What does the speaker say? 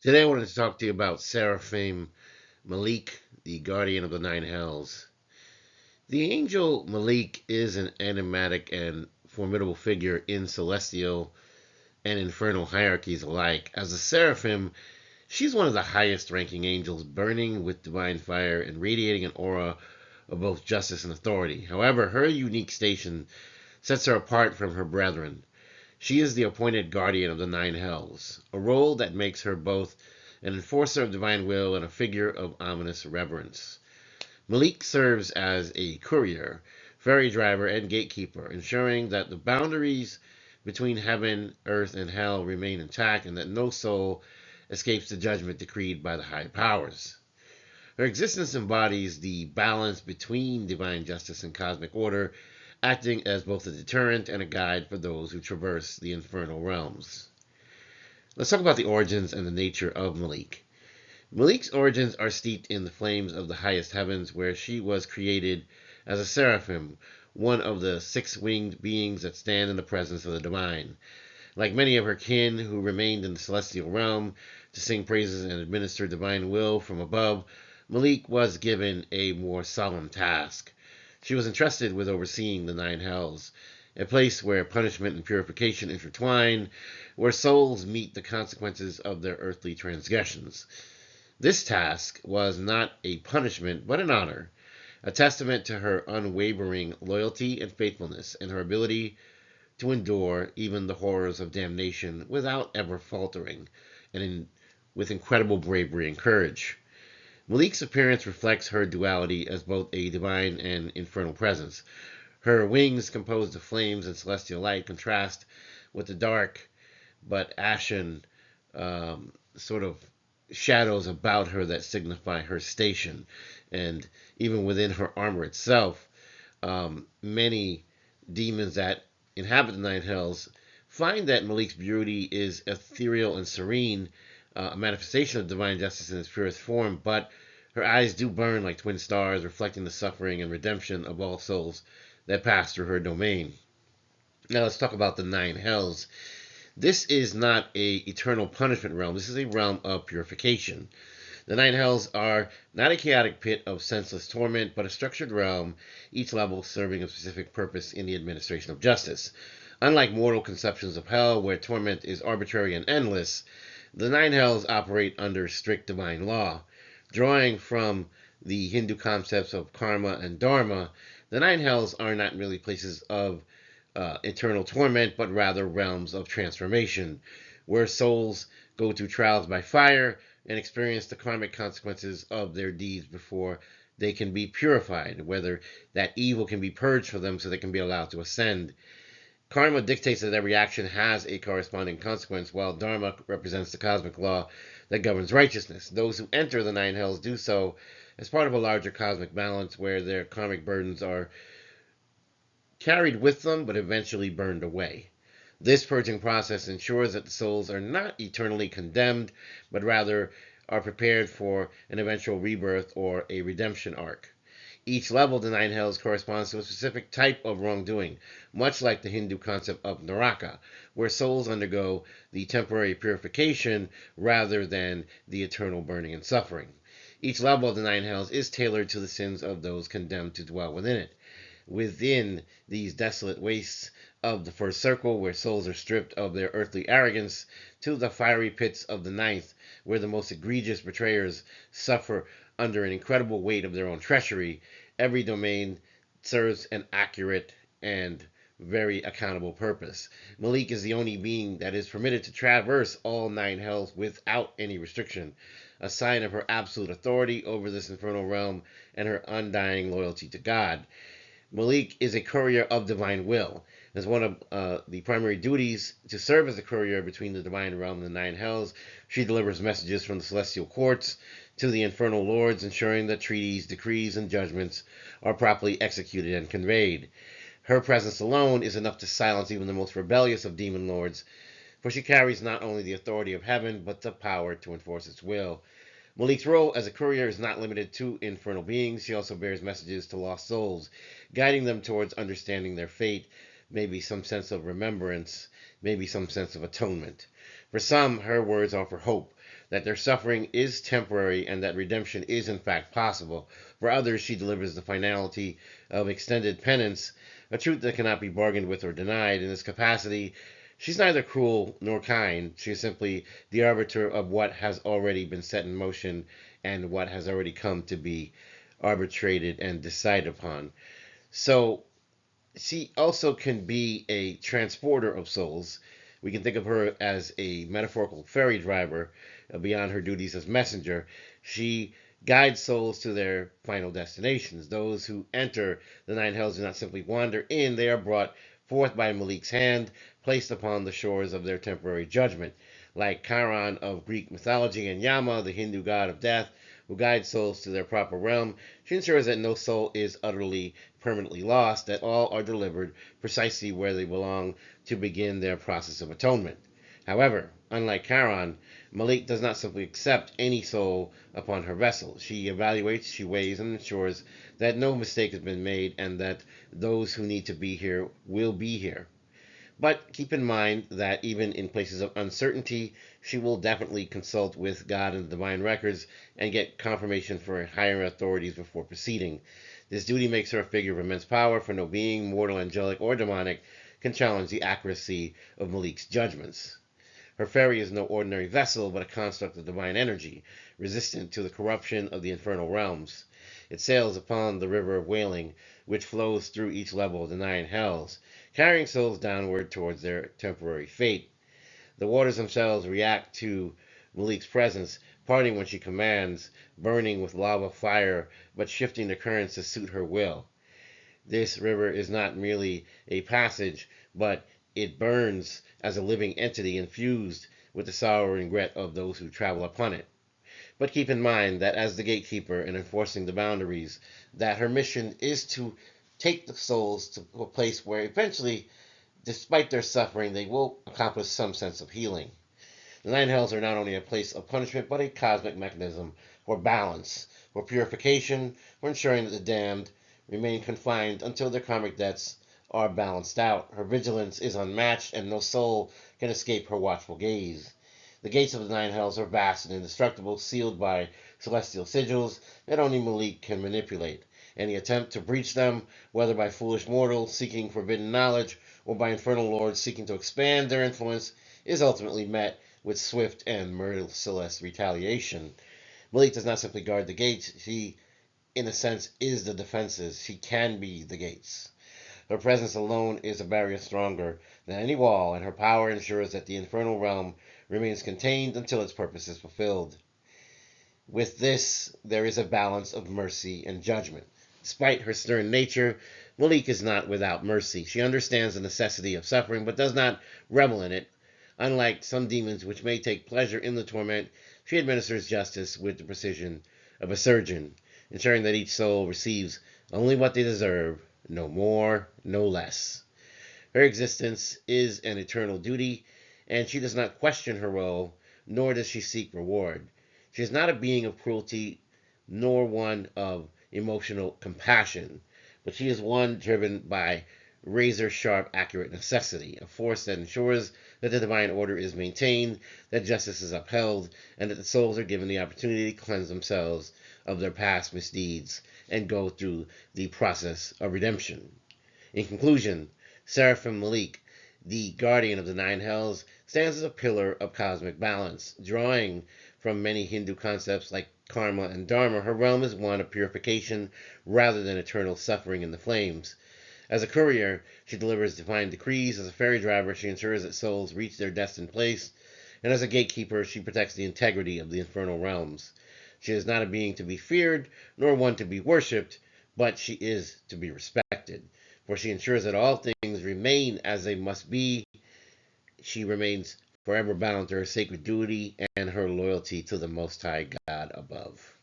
Today I wanted to talk to you about Seraphim Maalik, the guardian of the nine hells. The angel Malik is an enigmatic and formidable figure in celestial and infernal hierarchies alike. As a seraphim, she's one of the highest ranking angels, burning with divine fire and radiating an aura of both justice and authority. However, her unique station sets her apart from her brethren. She is the appointed guardian of the nine hells, a role that makes her both an enforcer of divine will and a figure of ominous reverence. Malik serves as a courier, ferry driver, and gatekeeper, ensuring that the boundaries between heaven, earth, and hell remain intact and that no soul escapes the judgment decreed by the high powers. Her existence embodies the balance between divine justice and cosmic order, acting as both a deterrent and a guide for those who traverse the infernal realms. Let's talk about the origins and the nature of Malik. Malik's origins are steeped in the flames of the highest heavens, where she was created as a seraphim, one of the six-winged beings that stand in the presence of the divine. Like many of her kin who remained in the celestial realm to sing praises and administer divine will from above, Malik was given a more solemn task. She was entrusted with overseeing the nine hells, a place where punishment and purification intertwine, where souls meet the consequences of their earthly transgressions. This task was not a punishment, but an honor, a testament to her unwavering loyalty and faithfulness, and her ability to endure even the horrors of damnation without ever faltering, with incredible bravery and courage. Malik's appearance reflects her duality as both a divine and infernal presence. Her wings, composed of flames and celestial light, contrast with the dark but ashen sort of shadows about her that signify her station. And even within her armor itself, many demons that inhabit the nine hells find that Malik's beauty is ethereal and serene, a manifestation of divine justice in its purest form, but her eyes do burn like twin stars, reflecting the suffering and redemption of all souls that pass through her domain. Now let's talk about the nine hells. This is not a eternal punishment realm. This is a realm of purification. The nine hells are not a chaotic pit of senseless torment, but a structured realm, each level serving a specific purpose in the administration of justice. Unlike mortal conceptions of hell, where torment is arbitrary and endless, the nine hells operate under strict divine law. Drawing from the Hindu concepts of karma and dharma, the nine hells are not really places of eternal torment, but rather realms of transformation, where souls go through trials by fire and experience the karmic consequences of their deeds before they can be purified, whether that evil can be purged for them so they can be allowed to ascend. Karma dictates that every action has a corresponding consequence, while Dharma represents the cosmic law that governs righteousness. Those who enter the nine hells do so as part of a larger cosmic balance where their karmic burdens are carried with them but eventually burned away. This purging process ensures that the souls are not eternally condemned, but rather are prepared for an eventual rebirth or a redemption arc. Each level of the nine hells corresponds to a specific type of wrongdoing, much like the Hindu concept of Naraka, where souls undergo the temporary purification rather than the eternal burning and suffering. Each level of the nine hells is tailored to the sins of those condemned to dwell within it. Within these desolate wastes of the first circle, where souls are stripped of their earthly arrogance, to the fiery pits of the ninth, where the most egregious betrayers suffer under an incredible weight of their own treachery, every domain serves an accurate and very accountable purpose. Malik is the only being that is permitted to traverse all nine hells without any restriction, a sign of her absolute authority over this infernal realm and her undying loyalty to God. Malik is a courier of divine will. As one of the primary duties to serve as a courier between the divine realm and the nine hells, she delivers messages from the celestial courts to the infernal lords, ensuring that treaties, decrees, and judgments are properly executed and conveyed. Her presence alone is enough to silence even the most rebellious of demon lords, for she carries not only the authority of heaven, but the power to enforce its will. Malik's role as a courier is not limited to infernal beings. She also bears messages to lost souls, guiding them towards understanding their fate, maybe some sense of remembrance, maybe some sense of atonement. For some, her words offer hope. that their suffering is temporary and that redemption is in fact possible. For others, she delivers the finality of extended penance, a truth that cannot be bargained with or denied. In this capacity, she's neither cruel nor kind. She is simply the arbiter of what has already been set in motion and what has already come to be arbitrated and decided upon. So she also can be a transporter of souls. We can think of her as a metaphorical ferry driver. Beyond her duties as messenger, she guides souls to their final destinations. Those who enter the nine hells do not simply wander in, they are brought forth by Malik's hand, placed upon the shores of their temporary judgment. Like Charon of Greek mythology and Yama, the Hindu god of death, who guides souls to their proper realm, she ensures that no soul is utterly, permanently lost, that all are delivered precisely where they belong to begin their process of atonement. However, unlike Charon, Maalik does not simply accept any soul upon her vessel. She evaluates, she weighs, and ensures that no mistake has been made and that those who need to be here will be here. But keep in mind that even in places of uncertainty, she will definitely consult with God and the divine records and get confirmation for higher authorities before proceeding. This duty makes her a figure of immense power, for no being, mortal, angelic, or demonic, can challenge the accuracy of Malik's judgments. Her ferry is no ordinary vessel, but a construct of divine energy, resistant to the corruption of the infernal realms. It sails upon the river of wailing, which flows through each level of the nine hells, carrying souls downward towards their temporary fate. The waters themselves react to Malik's presence, parting when she commands, burning with lava fire, but shifting the currents to suit her will. This river is not merely a passage, but it burns as a living entity infused with the sorrow and regret of those who travel upon it. But keep in mind that as the gatekeeper in enforcing the boundaries, that her mission is to take the souls to a place where eventually, despite their suffering, they will accomplish some sense of healing. The nine hells are not only a place of punishment, but a cosmic mechanism for balance, for purification, for ensuring that the damned remain confined until their karmic debts are balanced out. Her vigilance is unmatched, and no soul can escape her watchful gaze. The gates of the nine hells are vast and indestructible, sealed by celestial sigils that only Maalik can manipulate. Any attempt to breach them, whether by foolish mortals seeking forbidden knowledge or by infernal lords seeking to expand their influence, is ultimately met with swift and merciless retaliation. Maalik does not simply guard the gates, he, in a sense, is the defenses. He can be the gates. Her presence alone is a barrier stronger than any wall, and her power ensures that the infernal realm remains contained until its purpose is fulfilled. With this, there is a balance of mercy and judgment. Despite her stern nature, Maalik is not without mercy. She understands the necessity of suffering, but does not revel in it. Unlike some demons which may take pleasure in the torment, she administers justice with the precision of a surgeon, ensuring that each soul receives only what they deserve, no more, no less. Her existence is an eternal duty, and she does not question her role, nor does she seek reward. She is not a being of cruelty, nor one of emotional compassion, but she is one driven by razor-sharp, accurate necessity, a force that ensures that the divine order is maintained, that justice is upheld, and that the souls are given the opportunity to cleanse themselves of their past misdeeds and go through the process of redemption. In conclusion, Seraphim Maalik, the guardian of the nine hells, stands as a pillar of cosmic balance. Drawing from many Hindu concepts like karma and dharma, her realm is one of purification rather than eternal suffering in the flames. As a courier, she delivers divine decrees. As a ferry driver, she ensures that souls reach their destined place. And as a gatekeeper, she protects the integrity of the infernal realms. She is not a being to be feared, nor one to be worshipped, but she is to be respected. For she ensures that all things remain as they must be. She remains forever bound to her sacred duty and her loyalty to the Most High God above.